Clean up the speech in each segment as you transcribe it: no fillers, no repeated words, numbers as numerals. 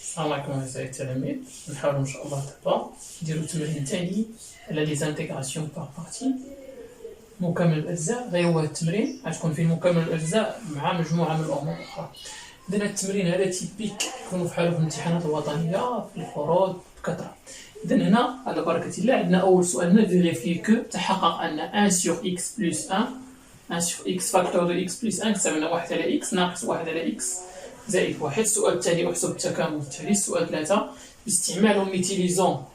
السلام عليكم أعزائي التلاميذ، نحاولوا إن شاء الله دابا نديرو تمرين تاني على لي زانتيغراسيون باغ بارتي مكمل الأجزاء. غير هو التمرين غتكون فيه مكمل الأجزاء مع مجموعة من الأمور الأخرى. إذن هاد التمرين هذا تيبيك يكونوا فحالو في الامتحانات الوطنية في الفروض بكثرة. إذن هنا على بركة الله عندنا أول سؤال هنا فيغيفي كو تحقق أن 1 sur x plus 1 sur x فاكتور دو x plus 1 كتساوي 1 على x ناقص 1 على x زائد 1. السؤال الثاني احسب التكامل التالي. السؤال 3 باستعمال ميتيليزون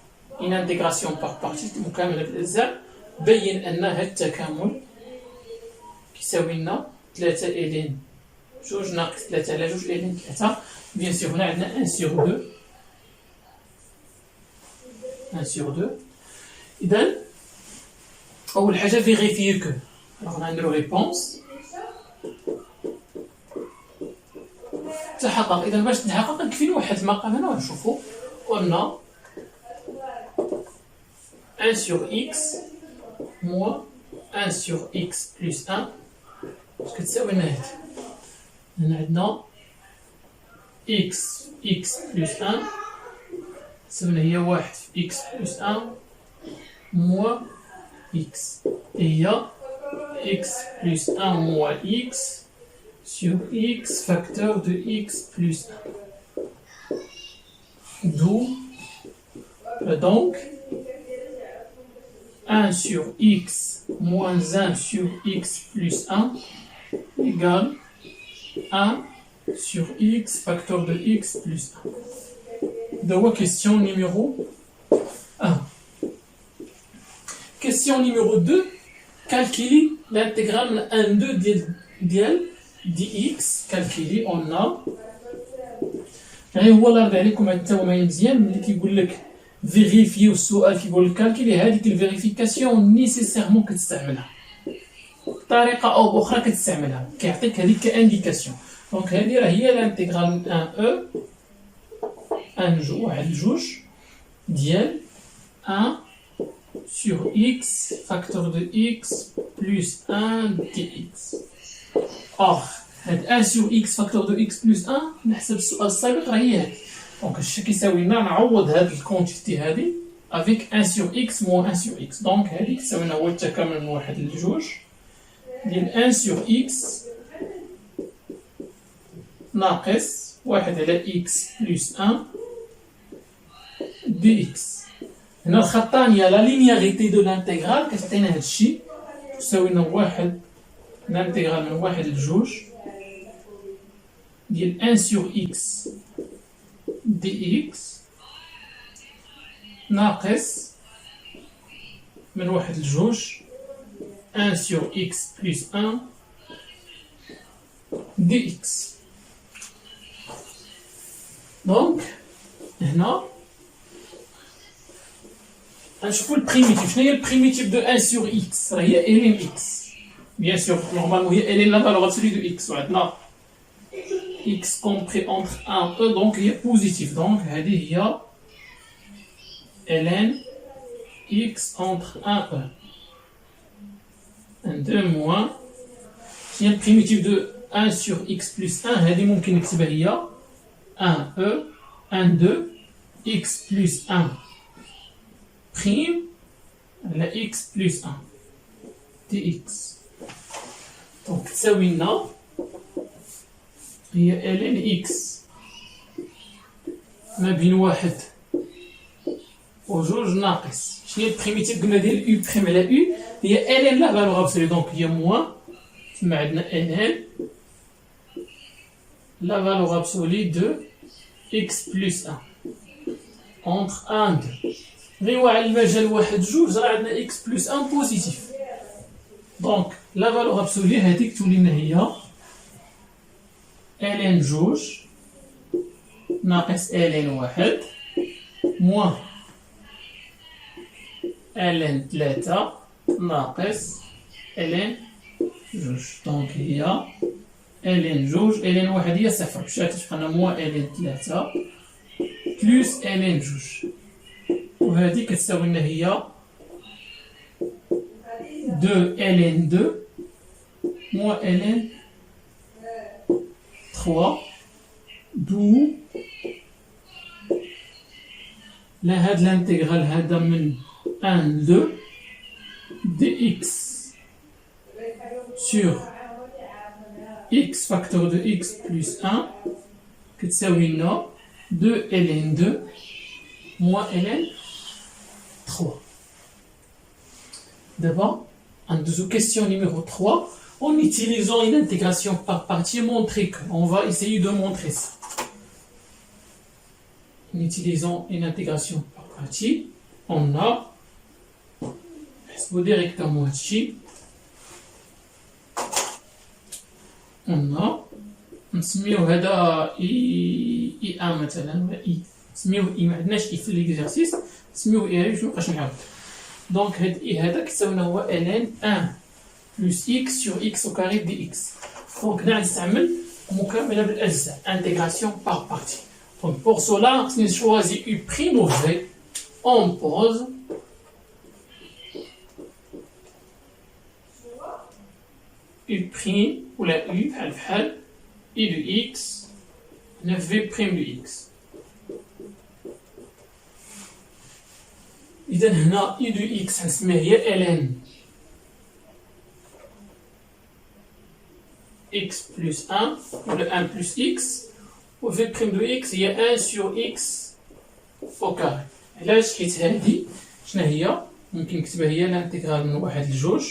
إن انتيغراسيون باغ بارتي مكاملة الأجزاء بين أن هاد التكامل كيساوي لنا 3 إلين 2 ناقص 3 على 2 إلين 3. بيان سور هنا عندنا 1 sur 2 1 sur 2. إذن أول حاجة فيغيفيي كو غنديرو ريبونس تحقق. إذا باش تحقق يكفينا واحد المقام هنا ونشوفو قلنا 1 sur x moins 1 sur x plus 1 اش كتساوي لنا هادي. هنا عندنا x plus 1 تساوي هي 1 في x plus 1 moins x هي x plus 1 moins x sur x facteur de x plus 1. D'où donc 1 sur x moins 1 sur x plus 1 égale 1 sur x facteur de x plus 1. Donc question numéro 1. Question numéro 2. Calculer l'intégrale de 1 2 dx. Calculer on a غير هو الله يرضي عليكم هاد التوميه مزيان ملي كيقول لك فيريفيو السؤال كيقول لك كالكيلي هذيك الفيريفيكاسيون نيسيسيرمون كتستعملها بطريقه او باخرى كتستعملها كيعطيك هذيك كانديكاسيون. دونك هذه راه هي الانتيغرال 1 او 1 جوج ديال 1 sur x facteur de x plus 1 dx. Or, هاد 1 sur x facteur de x plus 1 نحسب السؤال السابق راه هي هادي. دونك الشي كيساوي لنا نعوض هاد الكونتيتي هادي افيك 1 sur x moins 1 sur x. دونك هادي كتساوي لنا هو التكامل من 1 ل 2 ديال 1 sur x ناقص 1 على x plus 1 dx. هنا الخطانية لا لينياريتي دو لانتيغرال كتعطينا هاد الشي تساوي لنا 1 الانتيغرال من 1 ل 2 ديال 1 sur x dx ناقص من 1 ل 2 1 sur x plus 1 dx. دونك هنا غنشوفو البريميتيف. شنو هي البريميتيف دو 1 sur x؟ راه هي الين x. Bien sûr, normalement, il y a L la valeur absolue de x. Maintenant, x compris entre 1 et 1, donc il est positif. Donc, il y a ln x entre 1 et 1. 2 moins. Si le primitif de 1 sur x plus 1, il y a 1 e, 1 2, x plus 1 prime, la x plus 1 dx. دونك تساوي لنا هي ln x ما بين 1 و 2 ناقص شنو هي البريميتيف قلنا ديال u بريم على u هي ln لا فالور ابسولي. دونك هي موان تما عندنا ln لا فالور ابسولي دو x plus 1 entre 1 2. غير على المجال 1 2 راه عندنا x plus 1 بوزيتيف. دونك لا فالور ابسولي هذيك تولي لنا هي ln جوج ناقص ln 1 موان ln 3 ناقص ln جوج. دونك هي ln جوج ln 1 هي صفر مشات تبقى لنا موان ln 3 بلس ln جوج وهذه كتساوي لنا هي 2 ln 2 moins ln 3 d'où لا هاد l'intégral هذا من 1 2 dx sur x facteur de x plus 1 كتساوي لنا 2 ln 2 moins ln 3. D'abord, en dessous, question numéro 3, en utilisant une intégration par partie, montrer que, on va essayer de montrer ça. En utilisant une intégration par partie, on a, directement ici, on a, نسميو هذا اي ا مثلا اي نسميوه اي ما عندناش اي في ليكزارسيس نسميوه اي باش مابقاش نعاود دونك هاد اي هذا كيساوي هو ln 1 plus x sur x au carré dx دونك هنا غنستعمل مكامله بالاجزاء intégration par partie donc pour cela si on choisit u prime ou v on pose u prime ou la u بحال I de x, 9v prime de x. إذا هنا I de x نسميه هي ln x plus 1 ولا 1 plus x و v prime de x هي 1 sur x au carré. علاش؟ حيت هادي شنو هي؟ ممكن نكتبها هي الانتيغرال من 1 ل2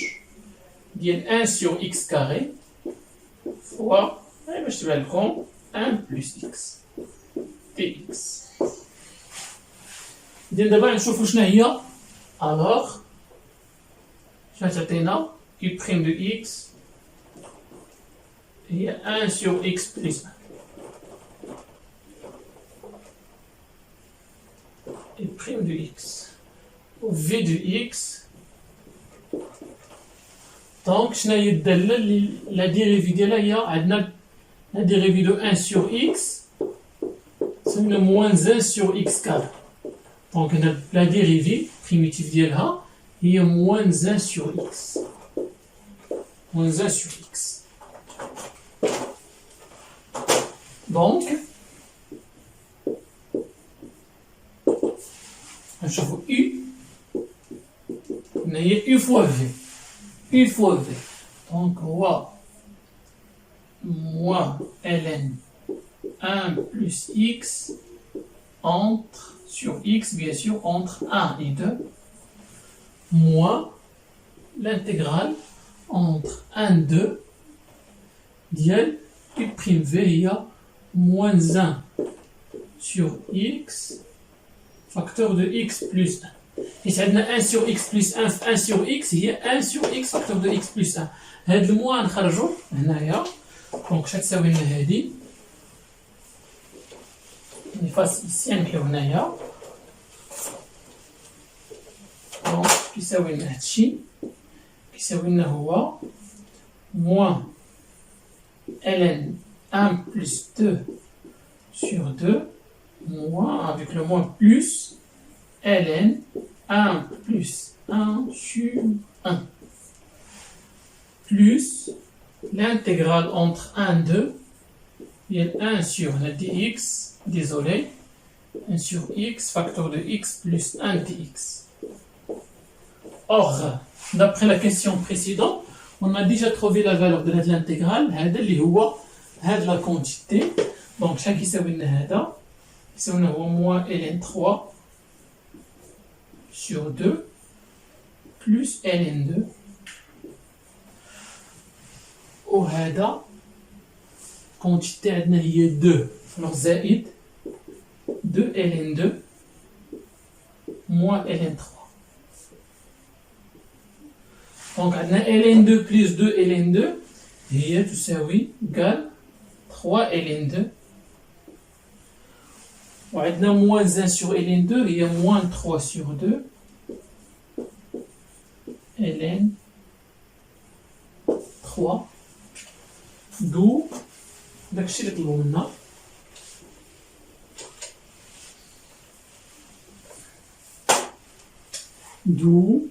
ديال 1 sur x carré fois باش تبان لكم 1 بلس x dx. إذا دابا نشوفو شنو هي الوغ شنو تعطينا u prime de x هي 1 sur x plus 1 u prime de x و v de x دونك شنو هي الدالة اللي لا ديريفي ديالها هي عندنا la dérivée de 1 sur x, c'est le moins 1 sur x carré. Donc la dérivée primitive d'elle est moins 1 sur x. Moins 1 sur x. Donc, je vois u, mais il y a u fois v. U fois v. Donc, on voit moins ln 1 plus x entre, sur x bien sûr, entre 1 et 2, moins l'intégrale entre 1 et 2, dial u prime v, il y a moins 1 sur x, facteur de x plus 1. Et si on a 1 sur x plus 1, 1 sur x, il y a 1 sur x facteur de x plus 1. هذا الموان نخرجو هنايا دونك شنو تساوي لنا هادي نفاس إيسي نمحيو هنايا دونك كيساوي لنا هادشي كيساوي لنا هو موان ln 1 plus 2 sur 2 moins avec le moins plus ln 1 plus 1 sur 1 plus l'intégrale entre 1 et 2, il y a 1 sur la dx, désolé, 1 sur x, facteur de x plus 1 dx. Or, d'après la question précédente, on a déjà trouvé la valeur de l'intégrale, c'est la quantité. Donc, chaque qui s'appelle هذا, c'est au moins ln 3 sur 2 plus ln 2. وهذا quantité عندنا هي 2 alors زائد 2 ln 2 moins ln 3 donc عندنا ln 2 plus 2 ln 2 هي تساوي égal 3 ln 2 وعندنا moins 1 sur ln 2 هي moins 3 sur 2 ln 3 d'où داكشي اللي طلبوا منا d'où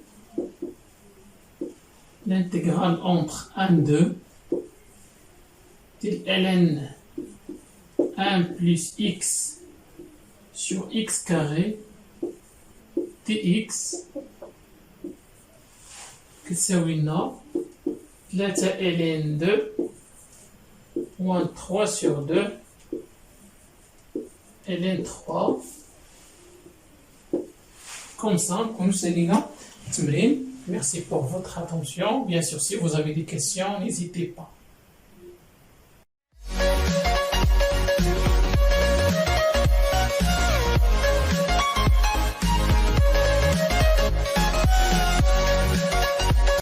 l'intégrale entre 1 et 2 de ln 1 plus x sur x carré dx كتساوي لنا 3 ln 2 moins 3 sur 2 ln 3 comme ça نكونوا سالينا التمرين. Merci pour votre attention. Bien sûr, si vous avez des questions, n'hésitez pas.